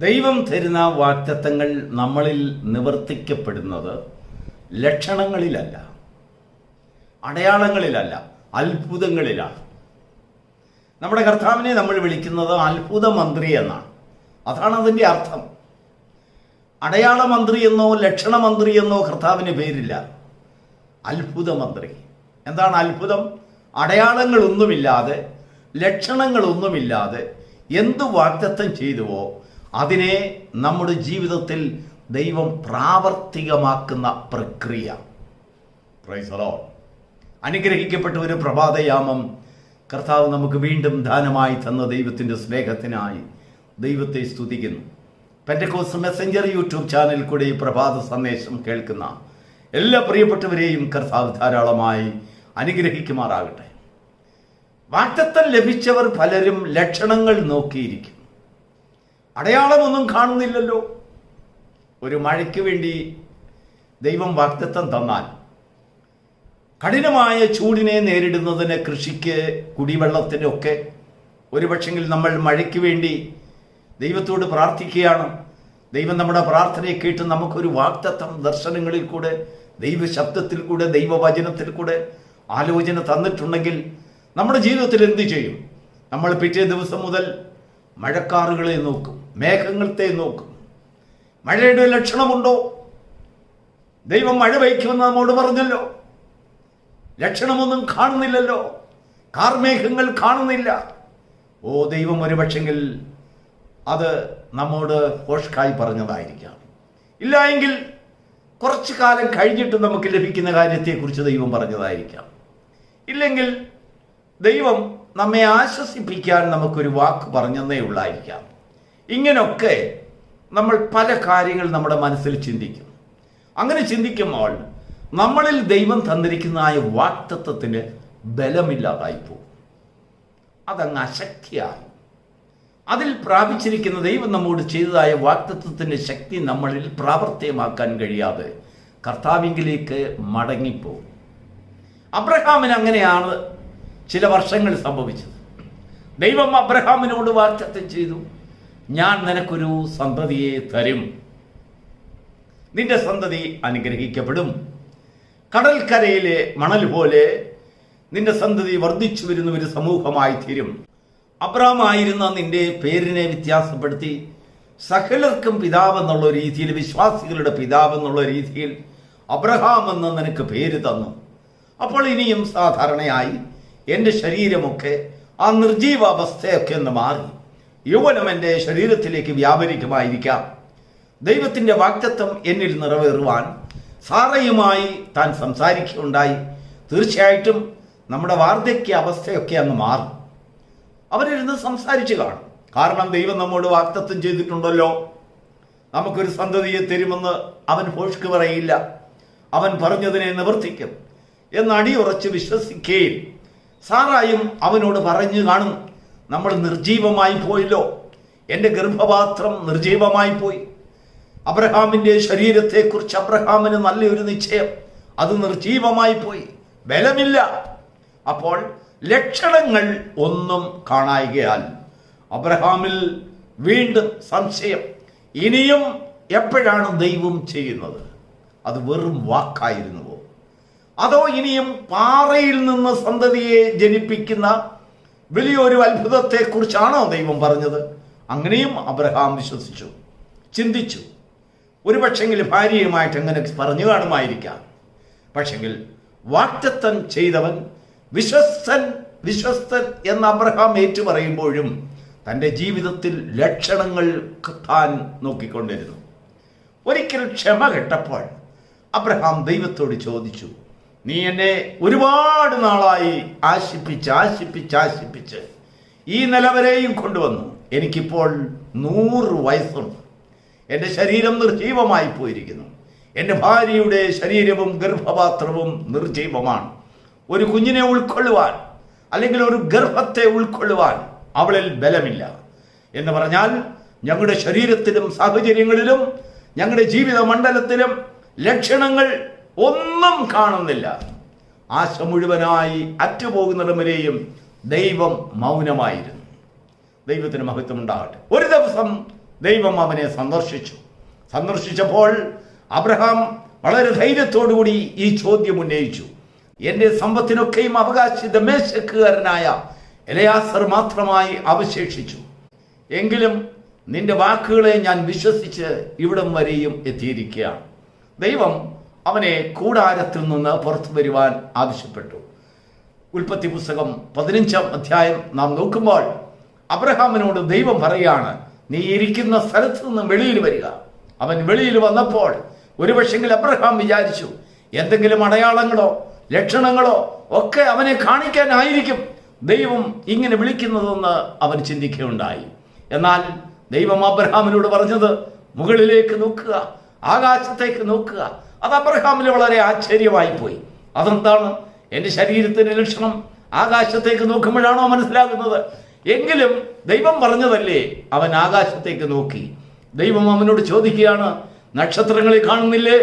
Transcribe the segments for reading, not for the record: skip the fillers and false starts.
ദൈവം തരുന്ന വാഗ്ദത്തങ്ങൾ നമ്മളിൽ നിവർത്തിക്കപ്പെടുന്നത് ലക്ഷണങ്ങളിലല്ല, അടയാളങ്ങളിലല്ല, അത്ഭുതങ്ങളിലാണ്. നമ്മുടെ കർത്താവിനെ നമ്മൾ വിളിക്കുന്നത് അത്ഭുത മന്ത്രി എന്നാണ്. അതാണ് അതിൻ്റെ അർത്ഥം. അടയാള മന്ത്രി എന്നോ ലക്ഷണ മന്ത്രി എന്നോ കർത്താവിന് പേരില്ല. അത്ഭുത മന്ത്രി. എന്താണ് അത്ഭുതം? അടയാളങ്ങളൊന്നുമില്ലാതെ, ലക്ഷണങ്ങളൊന്നുമില്ലാതെ എന്ത് വാഗ്ദത്തം ചെയ്തുവോ അതിനെ നമ്മുടെ ജീവിതത്തിൽ ദൈവം പ്രാവർത്തികമാക്കുന്ന പ്രക്രിയ. Price the Lord. അനുഗ്രഹിക്കപ്പെട്ട ഒരു പ്രഭാതയാമം കർത്താവ് നമുക്ക് വീണ്ടും ദാനമായി തന്ന ദൈവത്തിൻ്റെ സ്നേഹത്തിനായി ദൈവത്തെ സ്തുതിക്കുന്നു. പെന്റക്കോസ്റ്റ് മെസ്സഞ്ചർ യൂട്യൂബ് ചാനലിൽ കൂടി ഈ പ്രഭാത സന്ദേശം കേൾക്കുന്ന എല്ലാ പ്രിയപ്പെട്ടവരെയും കർത്താവ് ധാരാളമായി അനുഗ്രഹിക്കുമാറാകട്ടെ. വാഗ്ദത്തം ലഭിച്ചവർ പലരും ലക്ഷണങ്ങൾ നോക്കിയിരിക്കും. അടയാളമൊന്നും കാണുന്നില്ലല്ലോ. ഒരു മഴയ്ക്ക് വേണ്ടി ദൈവം വാഗ്ദത്തം തന്നാൽ കഠിനമായ ചൂടിനെ നേരിടുന്നതിന്, കൃഷിക്ക്, കുടിവെള്ളത്തിനൊക്കെ ഒരുപക്ഷെങ്കിൽ നമ്മൾ മഴയ്ക്ക് വേണ്ടി ദൈവത്തോട് പ്രാർത്ഥിക്കുകയാണ്. ദൈവം നമ്മുടെ പ്രാർത്ഥനയെ കേട്ട് നമുക്കൊരു വാഗ്ദത്തം ദർശനങ്ങളിൽ കൂടെ, ദൈവശബ്ദത്തിൽ കൂടെ, ദൈവവചനത്തിൽ കൂടെ ആലോചന തന്നിട്ടുണ്ടെങ്കിൽ നമ്മുടെ ജീവിതത്തിൽ എന്ത് ചെയ്യും? നമ്മൾ പിറ്റേ ദിവസം മുതൽ മഴക്കാറുകളെ നോക്കും, മേഘങ്ങളത്തെ നോക്കും. മഴയുടെ ലക്ഷണമുണ്ടോ? ദൈവം മഴ പെയ്ക്കുമെന്ന് നമ്മോട് പറഞ്ഞല്ലോ. ലക്ഷണമൊന്നും കാണുന്നില്ലല്ലോ. കാർമേഘങ്ങൾ കാണുന്നില്ല. ദൈവം ഒരുപക്ഷെങ്കിൽ അത് നമ്മോട് ഹോഷ്കായി പറഞ്ഞതായിരിക്കാം. ഇല്ല എങ്കിൽ കുറച്ചു കാലം കഴിഞ്ഞിട്ട് നമുക്ക് ലഭിക്കുന്ന കാര്യത്തെക്കുറിച്ച് ദൈവം പറഞ്ഞതായിരിക്കാം. ഇല്ലെങ്കിൽ ദൈവം നമ്മെ ആശ്വസിപ്പിക്കാൻ നമുക്കൊരു വാക്ക് പറഞ്ഞതേ ഉള്ളായിരിക്കാം. ഇങ്ങനൊക്കെ നമ്മൾ പല കാര്യങ്ങൾ നമ്മുടെ മനസ്സിൽ ചിന്തിക്കും. അങ്ങനെ ചിന്തിക്കുമ്പോൾ നമ്മളിൽ ദൈവം തന്നിരിക്കുന്ന വാഗ്ദത്തത്തിന് ബലമില്ലാതായി പോകും. അതങ്ങ് അശക്തിയായി. അതിൽ പ്രാപിച്ചിരിക്കുന്ന ദൈവം നമ്മോട് ചെയ്തതായ വാഗ്ദത്തത്തിൻ്റെ ശക്തി നമ്മളിൽ പ്രാവർത്തികമാക്കാൻ കഴിയാതെ കർത്താവിങ്കിലേക്ക് മടങ്ങിപ്പോകും. അബ്രഹാമിന് അങ്ങനെയാണ് ചില വർഷങ്ങൾ സംഭവിച്ചത്. ദൈവം അബ്രഹാമിനോട് വാഗ്ദത്തം ചെയ്തു, ഞാൻ നിനക്കൊരു സന്തതിയെ തരും, നിന്റെ സന്തതി അനുഗ്രഹിക്കപ്പെടും, കടൽക്കരയിലെ മണൽ പോലെ നിന്റെ സന്തതി വർദ്ധിച്ചു വരുന്ന ഒരു സമൂഹമായി തീരും. അബ്രഹാമായിരുന്ന നിന്റെ പേരിനെ വ്യത്യാസപ്പെടുത്തി സകലർക്കും പിതാവെന്നുള്ള രീതിയിൽ, വിശ്വാസികളുടെ പിതാവെന്നുള്ള രീതിയിൽ അബ്രഹാം എന്ന് നിനക്ക് പേര് തന്നു. അപ്പോൾ ഇനിയും സാധാരണയായി എൻ്റെ ശരീരമൊക്കെ ആ നിർജീവാവസ്ഥയൊക്കെ ഒന്ന് മാറി യൗവനം എൻ്റെ ശരീരത്തിലേക്ക് വ്യാപരിക്കുമായിരിക്കാം. ദൈവത്തിൻ്റെ വാഗ്ദത്തം എന്നിൽ നിറവേറുവാൻ സാറയുമായി താൻ സംസാരിക്കുകയുണ്ടായി. തീർച്ചയായിട്ടും നമ്മുടെ വാർദ്ധക്യ അവസ്ഥയൊക്കെ അങ്ങ് മാറും. അവരിരുന്ന് സംസാരിച്ചു കാണും. കാരണം ദൈവം നമ്മോട് വാഗ്ദത്തം ചെയ്തിട്ടുണ്ടല്ലോ. നമുക്കൊരു സന്തതിയെ തരുമെന്ന് അവൻ ഭോഷ്ക് പറയില്ല. അവൻ പറഞ്ഞതിനെ നിവർത്തിക്കും എന്ന് അടിയുറച്ച് വിശ്വസിക്കുകയും സാറായും അവനോട് പറഞ്ഞു കാണും, നമ്മൾ നിർജീവമായി പോയല്ലോ, എൻ്റെ ഗർഭപാത്രം നിർജീവമായി പോയി. അബ്രഹാമിൻ്റെ ശരീരത്തെക്കുറിച്ച് അബ്രഹാമിന് നല്ലൊരു നിശ്ചയം, അത് നിർജീവമായി പോയി, ബലമില്ല. അപ്പോൾ ലക്ഷണങ്ങൾ ഒന്നും കാണായികയാൽ അബ്രഹാമിൽ വീണ്ടും സംശയം. ഇനിയും എപ്പോഴാണ് ദൈവം ചെയ്യുന്നത്? അത് വെറും വാക്കായിരുന്നുവോ? അതോ ഇനിയും പാറയിൽ നിന്ന് സന്തതിയെ ജനിപ്പിക്കുന്ന വലിയൊരു അത്ഭുതത്തെക്കുറിച്ചാണോ ദൈവം പറഞ്ഞത്? അങ്ങനെയും അബ്രഹാം വിശ്വസിച്ചു, ചിന്തിച്ചു. ഒരു പക്ഷെങ്കിൽ ഭാര്യയുമായിട്ട് അങ്ങനെ പറഞ്ഞു കാണുമായിരിക്കാം. പക്ഷെങ്കിൽ വാഗ്ദത്തം ചെയ്തവൻ വിശ്വസ്തൻ എന്ന് അബ്രഹാം ഏറ്റുപറയുമ്പോഴും തൻ്റെ ജീവിതത്തിൽ ലക്ഷണങ്ങൾ താൻ നോക്കിക്കൊണ്ടിരുന്നു. ഒരിക്കൽ ക്ഷമ കെട്ടപ്പോൾ അബ്രഹാം ദൈവത്തോട് ചോദിച്ചു, നീ എന്നെ ഒരുപാട് നാളായി ആശിപ്പിച്ച് ഈ നിലവരെയും കൊണ്ടുവന്നു. എനിക്കിപ്പോൾ 100 വയസ്സുണ്ട്. എൻ്റെ ശരീരം നിർജീവമായി പോയിരിക്കുന്നു. എൻ്റെ ഭാര്യയുടെ ശരീരവും ഗർഭപാത്രവും നിർജീവമാണ്. ഒരു കുഞ്ഞിനെ ഉൾക്കൊള്ളുവാൻ, അല്ലെങ്കിൽ ഒരു ഗർഭത്തെ ഉൾക്കൊള്ളുവാൻ അവളിൽ ബലമില്ല. എന്ന് പറഞ്ഞാൽ ഞങ്ങളുടെ ശരീരത്തിലും സാഹചര്യങ്ങളിലും ഞങ്ങളുടെ ജീവിത മണ്ഡലത്തിലും ലക്ഷണങ്ങൾ ഒന്നും കാണുന്നില്ല. ആശ മുഴുവനായി അറ്റുപോകുന്നിടം വരെയും ദൈവം മൗനമായിരുന്നു. ദൈവത്തിന് മഹത്വം ഉണ്ടാകട്ടെ. ഒരു ദിവസം ദൈവം അവനെ സന്ദർശിച്ചപ്പോൾ അബ്രഹാം വളരെ ധൈര്യത്തോടുകൂടി ഈ ചോദ്യം ഉന്നയിച്ചു. എൻ്റെ സമ്പത്തിനൊക്കെയും അവകാശി ദമേശക്കുകാരനായ എലയാസർ മാത്രമായി അവശേഷിച്ചു. എങ്കിലും നിന്റെ വാക്കുകളെ ഞാൻ വിശ്വസിച്ച് ഇവിടം വരെയും എത്തിയിരിക്കുകയാണ്. ദൈവം അവനെ കൂടാരത്തിൽ നിന്ന് പുറത്തു വരുവാൻ ആവശ്യപ്പെട്ടു. ഉൽപ്പത്തി പുസ്തകം 15-ാം അധ്യായം നാം നോക്കുമ്പോൾ അബ്രഹാമിനോട് ദൈവം പറയാണ്, നീ ഇരിക്കുന്ന സ്ഥലത്ത് നിന്ന് വെളിയിൽ വരിക. അവൻ വെളിയിൽ വന്നപ്പോൾ ഒരുപക്ഷെങ്കിൽ അബ്രഹാം വിചാരിച്ചു എന്തെങ്കിലും അടയാളങ്ങളോ ലക്ഷണങ്ങളോ ഒക്കെ അവനെ കാണിക്കാനായിരിക്കും ദൈവം ഇങ്ങനെ വിളിക്കുന്നതെന്ന് അവൻ ചിന്തിക്കുകയുണ്ടായി. എന്നാൽ ദൈവം അബ്രഹാമിനോട് പറഞ്ഞത് മുകളിലേക്ക് നോക്കുക, ആകാശത്തേക്ക് നോക്കുക. അത് അബ്രഹാമിന് വളരെ ആശ്ചര്യമായി പോയി. അതെന്താണ്? എൻ്റെ ശരീരത്തിൻ്റെ ലക്ഷണം ആകാശത്തേക്ക് നോക്കുമ്പോഴാണോ മനസ്സിലാകുന്നത്? എങ്കിലും ദൈവം പറഞ്ഞതല്ലേ. അവൻ ആകാശത്തേക്ക് നോക്കി. ദൈവം അവനോട് ചോദിക്കുകയാണ്, നക്ഷത്രങ്ങളെ കാണുന്നില്ലേ?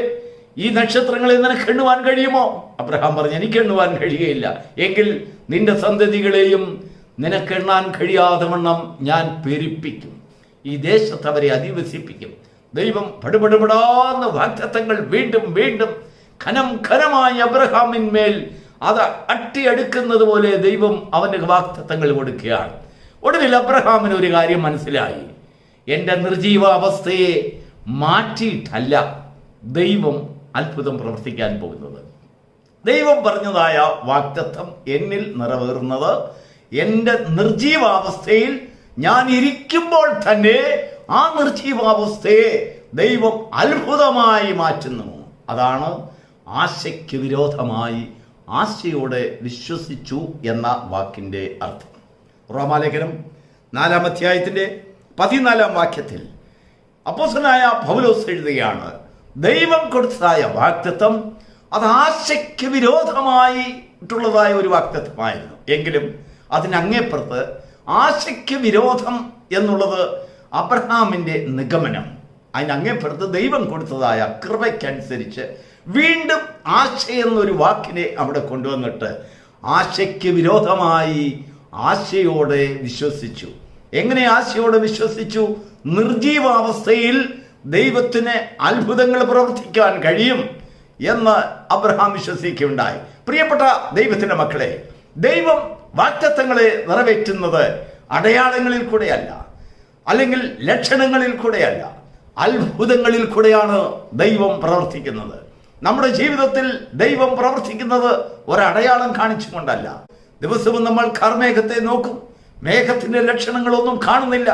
ഈ നക്ഷത്രങ്ങളെ നിനക്ക് എണ്ണുവാൻ കഴിയുമോ? അബ്രഹാം പറഞ്ഞു, എനിക്ക് എണ്ണുവാൻ കഴിയുകയില്ല. എങ്കിൽ നിന്റെ സന്തതികളെയും നിനക്കെണ്ണാൻ കഴിയാതെ വണ്ണം ഞാൻ പെരുപ്പിക്കും, ഈ ദേശത്ത് അവരെ അധിവസിപ്പിക്കും. ദൈവം പടുപടുപടാന്ന വാഗ്ദത്തങ്ങൾ വീണ്ടും വീണ്ടും ഖനമായി അബ്രഹാമിന്മേൽ അത് അട്ടിയെടുക്കുന്നത് പോലെ ദൈവം അവന് വാഗ്ദത്തങ്ങൾ കൊടുക്കുകയാണ്. ഒടുവിൽ അബ്രഹാമിന് ഒരു കാര്യം മനസ്സിലായി. എൻ്റെ നിർജീവാവസ്ഥയെ മാറ്റിയിട്ടല്ല ദൈവം അത്ഭുതം പ്രവർത്തിക്കാൻ പോകുന്നത്. ദൈവം പറഞ്ഞതായ വാഗ്ദത്തം എന്നിൽ നിറവേറുന്നത് എൻ്റെ നിർജീവാവസ്ഥയിൽ ഞാൻ ഇരിക്കുമ്പോൾ തന്നെ ആ നിർജീവാവസ്ഥയെ ദൈവം അത്ഭുതമായി മാറ്റുന്നു. അതാണ് ആശയ്ക്ക് വിരോധമായി ആശയോടെ വിശ്വസിച്ചു എന്ന വാക്കിൻ്റെ അർത്ഥം. റോമാലേഖനം 4-ാം അധ്യായത്തിൻ്റെ 14-ാം വാക്യത്തിൽ അപ്പോസ്തലനായ പൗലോസ് എഴുതുകയാണ്, ദൈവം കൊടുത്തതായ വാഗ്ദത്തം അത് ആശയ്ക്ക് വിരോധമായിട്ടുള്ളതായ ഒരു വാഗ്ദത്തമായിരുന്നു. എങ്കിലും അതിനങ്ങേപ്പുറത്ത് ആശയ്ക്ക് വിരോധം എന്നുള്ളത് അബ്രഹാമിൻ്റെ നിഗമനം. അതിനങ്ങേപ്പുറത്ത് ദൈവം കൊടുത്തതായ കൃപയ്ക്കനുസരിച്ച് വീണ്ടും ആശ എന്നൊരു വാക്കിനെ അവിടെ കൊണ്ടുവന്നിട്ട് ആശയ്ക്ക് വിരോധമായി ആശയോടെ വിശ്വസിച്ചു. എങ്ങനെ ആശയോടെ വിശ്വസിച്ചു? നിർജീവാവസ്ഥയിൽ ദൈവത്തിന് അത്ഭുതങ്ങൾ പ്രവർത്തിക്കാൻ കഴിയും എന്ന് അബ്രഹാം വിശ്വസിക്കുകയുണ്ടായി. പ്രിയപ്പെട്ട ദൈവത്തിൻ്റെ മക്കളെ, ദൈവം വാഗ്ദത്തങ്ങളെ നിറവേറ്റുന്നത് അടയാളങ്ങളിൽ കൂടെയല്ല, അല്ലെങ്കിൽ ലക്ഷണങ്ങളിൽ കൂടെയല്ല, അത്ഭുതങ്ങളിൽ കൂടെയാണ് ദൈവം പ്രവർത്തിക്കുന്നത്. നമ്മുടെ ജീവിതത്തിൽ ദൈവം പ്രവർത്തിക്കുന്നത് ഒരടയാളം കാണിച്ചുകൊണ്ടല്ല. ദിവസവും നമ്മൾ കാർമേഘത്തെ നോക്കും, മേഘത്തിന്റെ ലക്ഷണങ്ങളൊന്നും കാണുന്നില്ല.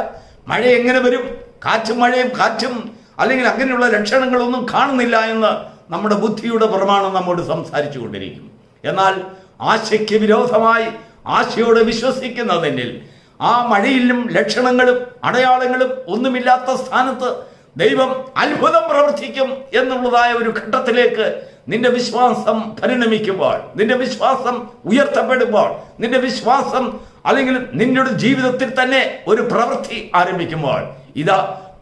മഴ എങ്ങനെ വരും, കാറ്റും അല്ലെങ്കിൽ അങ്ങനെയുള്ള ലക്ഷണങ്ങളൊന്നും കാണുന്നില്ല എന്ന് നമ്മുടെ ബുദ്ധിയുടെ പ്രമാണം നമ്മോട് സംസാരിച്ചു കൊണ്ടിരിക്കും. എന്നാൽ ആശയ്ക്ക് വിരോധമായി ആശയോടെ വിശ്വസിക്കുന്നതിൽ ആ മഴയിലും ലക്ഷണങ്ങളും അടയാളങ്ങളും ഒന്നുമില്ലാത്ത സ്ഥാനത്ത് ദൈവം അത്ഭുതം പ്രവർത്തിക്കും എന്നുള്ളതായ ഒരു ഘട്ടത്തിലേക്ക് നിന്റെ വിശ്വാസം പരിണമിക്കുമ്പോൾ, നിന്റെ വിശ്വാസം ഉയർത്തപ്പെടുമ്പോൾ, നിന്റെ വിശ്വാസം അല്ലെങ്കിൽ നിങ്ങളുടെ ജീവിതത്തിൽ തന്നെ ഒരു പ്രവൃത്തി ആരംഭിക്കുമ്പോൾ, ഇതാ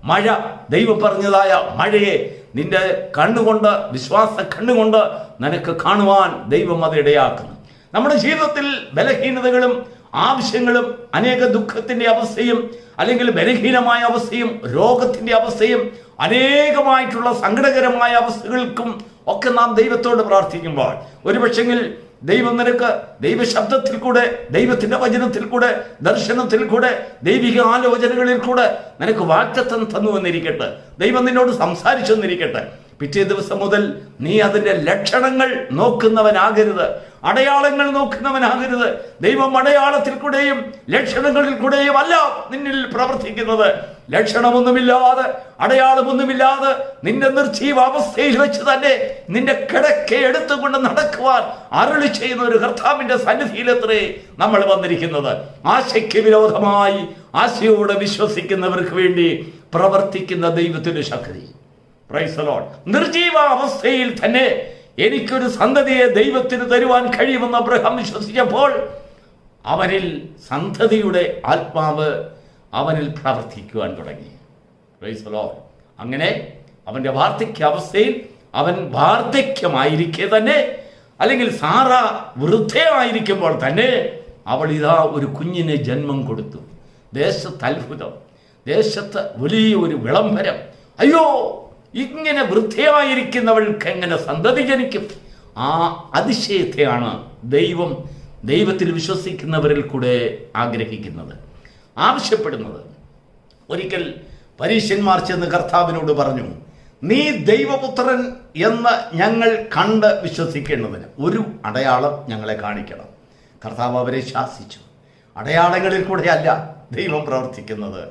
മഴ, ദൈവം പറഞ്ഞതായ മഴയെ നിന്റെ കണ്ണുകൊണ്ട്, വിശ്വാസ കണ്ണുകൊണ്ട് നിനക്ക് കാണുവാൻ ദൈവം അത് ഇടയാക്കുന്നു. നമ്മുടെ ജീവിതത്തിൽ ബലഹീനതകളും ആവശ്യങ്ങളും അനേക ദുഃഖത്തിന്റെ അവസ്ഥയും അല്ലെങ്കിൽ ബലഹീനമായ അവസ്ഥയും രോഗത്തിന്റെ അവസ്ഥയും അനേകമായിട്ടുള്ള സങ്കടകരമായ അവസ്ഥകൾക്കും ഒക്കെ നാം ദൈവത്തോട് പ്രാർത്ഥിക്കുമ്പോൾ ഒരുപക്ഷെങ്കിൽ ദൈവം നിനക്ക് ദൈവശബ്ദത്തിൽ കൂടെ, ദൈവത്തിന്റെ വചനത്തിൽ കൂടെ, ദർശനത്തിൽ കൂടെ, ദൈവിക ആലോചനകളിൽ കൂടെ നിനക്ക് വാഗ്ദത്തം തന്നു എന്നിരിക്കട്ടെ, ദൈവം നിന്നോട് സംസാരിച്ചെന്നിരിക്കട്ടെ. പിറ്റേ ദിവസം മുതൽ നീ അതിന്റെ ലക്ഷണങ്ങൾ നോക്കുന്നവനാകരുത്, അടയാളങ്ങൾ നോക്കുന്നവനാകരുത്. ദൈവം അടയാളത്തിൽ കൂടെയും ലക്ഷണങ്ങളിൽ കൂടെയും അല്ല നിന്നിൽ പ്രവർത്തിക്കുന്നത്. ലക്ഷണമൊന്നുമില്ലാതെ, അടയാളമൊന്നുമില്ലാതെ നിന്റെ നിർജീവാവസ്ഥയിൽ വെച്ച് തന്നെ നിന്റെ കിടക്ക എടുത്തുകൊണ്ട് നടക്കുവാൻ അരുളി ചെയ്യുന്ന ഒരു കർത്താവിന്റെ സന്നിധിയിലെത്രേ നമ്മൾ വന്നിരിക്കുന്നത്. ആശയ്ക്ക് വിരോധമായി ആശയോടെ വിശ്വസിക്കുന്നവർക്ക് വേണ്ടി പ്രവർത്തിക്കുന്ന ദൈവത്തിന്റെ ശക്തി. Praise the Lord. നിർജീവാവസ്ഥയിൽ തന്നെ എനിക്കൊരു സന്തതിയെ ദൈവത്തിന് തരുവാൻ കഴിയുമെന്ന് അബ്രഹാം വിശ്വസിച്ചപ്പോൾ അവനിൽ സന്തതിയുടെ ആത്മാവ് അവനിൽ പ്രവർത്തിക്കുവാൻ തുടങ്ങി. Price the Lord. അങ്ങനെ അവന്റെ വാർദ്ധക്യാവസ്ഥയിൽ അവൻ വാർദ്ധക്യമായിരിക്കെ തന്നെ, അല്ലെങ്കിൽ സാറ വൃദ്ധയായിരിക്കുമ്പോൾ തന്നെ അവൾ ഇതാ ഒരു കുഞ്ഞിനെ ജന്മം കൊടുത്തു. ദേശത്ത് അത്ഭുതം. ദേശത്ത് വലിയ ഒരു വിളംബരം. അയ്യോ, ഇങ്ങനെ വൃദ്ധയായിരിക്കുന്നവൾക്ക് എങ്ങനെ സന്തതി ജനിക്കും? ആ അതിശയത്തെയാണ് ദൈവത്തിൽ വിശ്വസിക്കുന്നവരിൽ കൂടെ ആഗ്രഹിക്കുന്നത്, ആവശ്യപ്പെടുന്നത്. ഒരിക്കൽ പരീശന്മാർ ചെന്ന് കർത്താവിനോട് പറഞ്ഞു, നീ ദൈവപുത്രൻ എന്ന് ഞങ്ങൾ കണ്ട് വിശ്വസിക്കേണ്ടതിന് ഒരു അടയാളം ഞങ്ങളെ കാണിക്കണം. കർത്താവ് അവരെ ശാസിച്ചു. അടയാളങ്ങളിൽ കൂടെയല്ല ദൈവം പ്രവർത്തിക്കുന്നത്.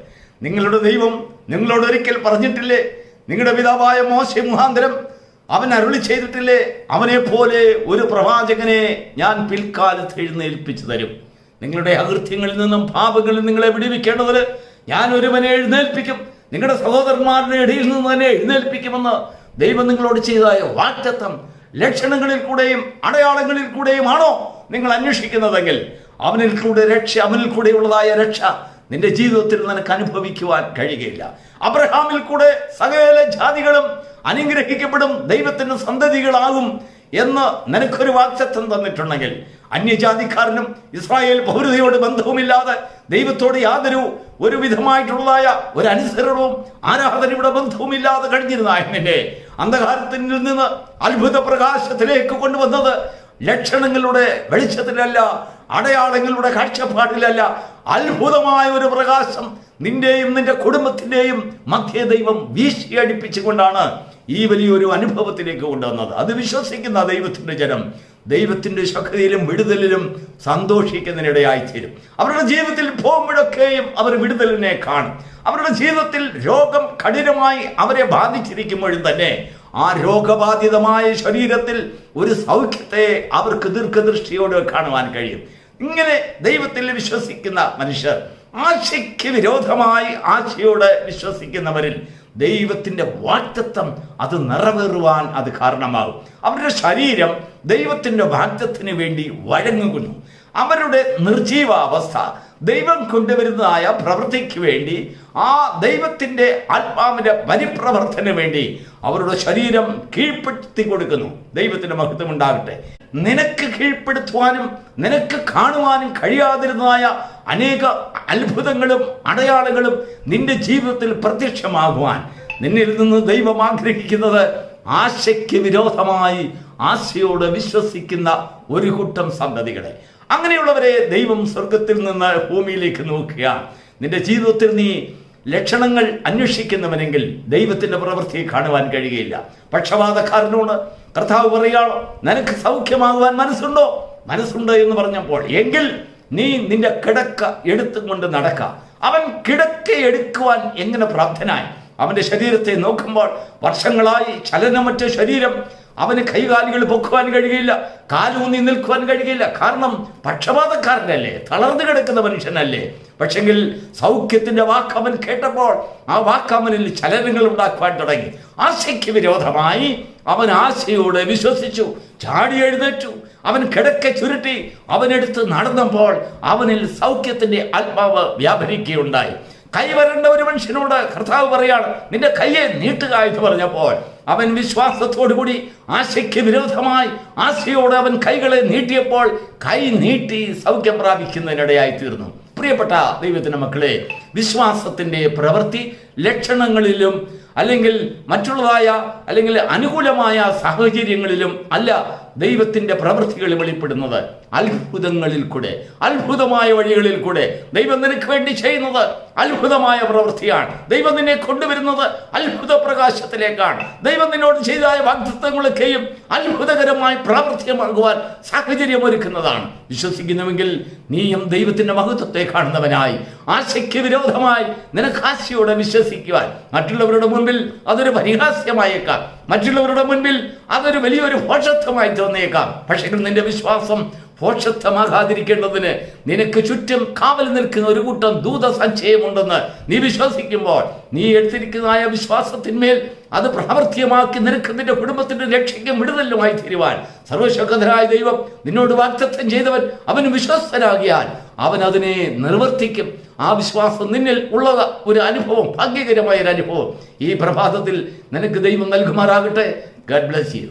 നിങ്ങളുടെ ദൈവം നിങ്ങളോട് ഒരിക്കൽ പറഞ്ഞിട്ടില്ലേ? നിങ്ങളുടെ പിതാവായ മോശെ മുഖാന്തരം അവൻ അരുളി ചെയ്തിട്ടില്ലേ? അവനെ പോലെ ഒരു പ്രവാചകനെ ഞാൻ പിൽക്കാലത്ത് എഴുന്നേൽപ്പിച്ചു തരും. നിങ്ങളുടെ അകൃത്യങ്ങളിൽ നിന്നും പാപങ്ങളിൽ നിങ്ങളെ വിടുവിക്കേണ്ടതിന് ഞാൻ ഒരുവനെ എഴുന്നേൽപ്പിക്കും, നിങ്ങളുടെ സഹോദരന്മാരുടെ ഇടയിൽ നിന്ന് തന്നെ എഴുന്നേൽപ്പിക്കുമെന്ന് ദൈവം നിങ്ങളോട് ചെയ്തതായ വാഗ്ദത്തം ലക്ഷണങ്ങളിൽ കൂടെയും അടയാളങ്ങളിൽ കൂടെയുമാണോ നിങ്ങൾ അന്വേഷിക്കുന്നതെങ്കിൽ അവനിൽ കൂടെയുള്ളതായ രക്ഷ നിന്റെ ജീവിതത്തിൽ നിനക്ക് അനുഭവിക്കുവാൻ കഴിയുകയില്ല. അബ്രഹാമിൽ കൂടെ സകല ജാതികളും അനുഗ്രഹിക്കപ്പെടും, ദൈവത്തിന് സന്തതികളാകും എന്ന് നിനക്കൊരു വാഗ്ദത്തം തന്നിട്ടുണ്ടെങ്കിൽ, അന്യജാതിക്കാരനും ഇസ്രായേൽ പൗരതയോട് ബന്ധവുമില്ലാതെ ദൈവത്തോട് യാതൊരു ഒരു വിധമായിട്ടുള്ളതായ ഒരു അനുസരണവും ആരാധനയുടെ ബന്ധവുമില്ലാതെ കഴിഞ്ഞിരുന്ന നിന്നെ അന്ധകാരത്തിൽ നിന്ന് അത്ഭുത പ്രകാശത്തിലേക്ക് കൊണ്ടുവന്നത് ലക്ഷണങ്ങളുടെ വെളിച്ചത്തിലല്ല, അടയാളങ്ങളുടെ കാഴ്ചപ്പാടിലല്ല, അത്ഭുതമായ ഒരു പ്രകാശം നിന്റെയും നിന്റെ കുടുംബത്തിന്റെയും മധ്യ ദൈവം വീശിയടിപ്പിച്ചുകൊണ്ടാണ് ഈ വലിയൊരു അനുഭവത്തിലേക്ക് കൊണ്ടുവന്നത്. അത് വിശ്വസിക്കുന്ന ദൈവത്തിന്റെ ജനം ദൈവത്തിന്റെ ശക്തിയിലും വിടുതലിലും സന്തോഷിക്കുന്നതിനിടയായിത്തീരും. അവരുടെ ജീവിതത്തിൽ പോകുമ്പോഴൊക്കെയും അവർ വിടുതലിനെ കാണും. അവരുടെ ജീവിതത്തിൽ രോഗം കഠിനമായി അവരെ ബാധിച്ചിരിക്കുമ്പോഴും തന്നെ ആ രോഗബാധിതമായ ശരീരത്തിൽ ഒരു സൗഖ്യത്തെ അവർക്ക് ദീർഘദൃഷ്ടിയോട് കാണുവാൻ കഴിയും. ഇങ്ങനെ ദൈവത്തിൽ വിശ്വസിക്കുന്ന മനുഷ്യർ, ആശയ്ക്ക് വിരോധമായി ആശയോടെ വിശ്വസിക്കുന്നവരിൽ ദൈവത്തിന്റെ വാഗ്ദത്തം അത് നിറവേറുവാൻ അത് കാരണമാകും. അവരുടെ ശരീരം ദൈവത്തിന്റെ വാഗ്ദത്തിന് വേണ്ടി വഴങ്ങുന്നു. അവരുടെ നിർജീവാവസ്ഥ ദൈവം കൊണ്ടുവരുന്നതായ പ്രവൃത്തിക്ക് വേണ്ടി, ആ ദൈവത്തിന്റെ ആത്മാവിന്റെ പരിപ്രവർത്തനത്തിന് വേണ്ടി അവരുടെ ശരീരം കീഴ്പ്പെടുത്തി കൊടുക്കുന്നു. ദൈവത്തിന്റെ മഹത്വം ഉണ്ടാകട്ടെ. നിനക്ക് കീഴ്പ്പെടുത്തുവാനും നിനക്ക് കാണുവാനും കഴിയാതിരുന്നതായ അനേക അത്ഭുതങ്ങളും അടയാളങ്ങളും നിന്റെ ജീവിതത്തിൽ പ്രത്യക്ഷമാകുവാൻ നിന്നിൽ നിന്ന് ദൈവം ആഗ്രഹിക്കുന്നത് ആശയ്ക്ക് വിരോധമായി ആശയോട് വിശ്വസിക്കുന്ന ഒരു കൂട്ടം സന്തതികളെ. അങ്ങനെയുള്ളവരെ ദൈവം സ്വർഗത്തിൽ നിന്ന് ഭൂമിയിലേക്ക് നോക്കുക. നിന്റെ ജീവിതത്തിൽ നീ ലക്ഷണങ്ങൾ അന്വേഷിക്കുന്നവനെങ്കിൽ ദൈവത്തിന്റെ പ്രവൃത്തിയെ കാണുവാൻ കഴിയുകയില്ല. പക്ഷപാതക്കാരനോട് കർത്താവ് പറയുകയാണോ, നിനക്ക് സൗഖ്യമാകുവാൻ മനസ്സുണ്ടോ? മനസ്സുണ്ട് എന്ന് പറഞ്ഞപ്പോൾ, എങ്കിൽ നീ നിന്റെ കിടക്ക എടുത്തുകൊണ്ട് നടക്ക. അവൻ കിടക്ക എടുക്കുവാൻ എങ്ങനെ പ്രാപ്തനായി? അവന്റെ ശരീരത്തെ നോക്കുമ്പോൾ വർഷങ്ങളായി ചലനമറ്റ ശരീരം, അവന് കൈകാലുകൾ പൊക്കുവാൻ കഴിയുകയില്ല, കാലൂന്നി നിൽക്കുവാൻ കഴിയുകയില്ല. കാരണം പക്ഷപാതക്കാരനല്ലേ, തളർന്നു കിടക്കുന്ന മനുഷ്യനല്ലേ. പക്ഷെങ്കിൽ സൗഖ്യത്തിന്റെ വാക്ക് അവൻ കേട്ടപ്പോൾ ആ വാക്ക് അവനിൽ ചലനങ്ങൾ ഉണ്ടാക്കുവാൻ തുടങ്ങി. ആശയ്ക്ക് വിരോധമായി അവൻ ആശയോടെ വിശ്വസിച്ചു, ചാടി എഴുന്നേറ്റു. അവൻ കിടക്ക ചുരുട്ടി അവനെടുത്ത് നടന്നപ്പോൾ അവനിൽ സൗഖ്യത്തിന്റെ ആത്മാവ് വ്യാപരിക്കുകയുണ്ടായി. കൈവരേണ്ട ഒരു മനുഷ്യനോട് കർത്താവ് പറയാണ്, നിന്റെ കയ്യെ നീട്ടുക എന്ന് പറഞ്ഞപ്പോൾ അവൻ വിശ്വാസത്തോടുകൂടി ആശയ്ക്ക് വിരോധമായി ആശയോടെ അവൻ കൈകളെ നീട്ടിയപ്പോൾ കൈ നീട്ടി സൗഖ്യം പ്രാപിക്കുന്നതിനിടയായി തീർന്നു. പ്രിയപ്പെട്ട ദൈവത്തിന്റെ മക്കളെ, വിശ്വാസത്തിന്റെ പ്രവൃത്തി ലക്ഷണങ്ങളിലും അല്ലെങ്കിൽ മറ്റുള്ളതായ അല്ലെങ്കിൽ അനുകൂലമായ സാഹചര്യങ്ങളിലും അല്ല ദൈവത്തിന്റെ പ്രവൃത്തികൾ വെളിപ്പെടുന്നത്. അത്ഭുതങ്ങളിൽ കൂടെ, അത്ഭുതമായ വഴികളിൽ കൂടെ ദൈവം നിനക്ക് വേണ്ടി ചെയ്യുന്നത് അത്ഭുതമായ പ്രവൃത്തിയാണ്. ദൈവം നിന്നെ കൊണ്ടുവരുന്നത് അത്ഭുത പ്രകാശത്തിലേക്കാണ്. ദൈവം നിന്നോട് ചെയ്തായ വാഗ്ദത്തങ്ങളൊക്കെയും അത്ഭുതകരമായി പ്രാവർത്തികമാകുവാൻ സാഹചര്യം ഒരുക്കുന്നതാണ്. വിശ്വസിക്കുന്നുവെങ്കിൽ നീയും ദൈവത്തിന്റെ മഹത്വത്തെ കാണുന്നവനായി ആശയ്ക്ക് വിരോധമായി നിനക്ക് ആശയോടെ വിശ്വസിക്കുവാൻ, മറ്റുള്ളവരുടെ മുൻപിൽ അതൊരു പരിഹാസ്യമായേക്കാം, മറ്റുള്ളവരുടെ മുൻപിൽ അതൊരു വലിയൊരു ഭോഷത്വമായി തോന്നിയേക്കാം. പക്ഷേ നിന്റെ വിശ്വാസം ഭോഷത്വമാകാതിരിക്കേണ്ടതിന് നിനക്ക് ചുറ്റും കാവൽ നിൽക്കുന്ന ഒരു കൂട്ടം ദൂതസഞ്ചയമുണ്ടെന്ന് നീ വിശ്വസിക്കുമ്പോൾ നീ എടുത്തിരിക്കുന്നതായ വിശ്വാസത്തിന്മേൽ അത് പ്രാവർത്തികമാക്കി നിനക്ക് നിന്റെ കുടുംബത്തിന്റെ രക്ഷയ്ക്കും വിടുതലുമായി തീരുവാൻ സർവശക്തനായ ദൈവം നിന്നോട് വാഗ്ദത്തം ചെയ്തവൻ അവന് വിശ്വസ്തനാകിയാൽ അവൻ അതിനെ നിർവർത്തിക്കും. ആ വിശ്വാസം നിന്നിൽ ഉള്ള ഒരു അനുഭവം, ഭാഗ്യകരമായ ഒരു അനുഭവം ഈ പ്രഭാതത്തിൽ നിനക്ക് ദൈവം നൽകുമാറാകട്ടെ. God bless you.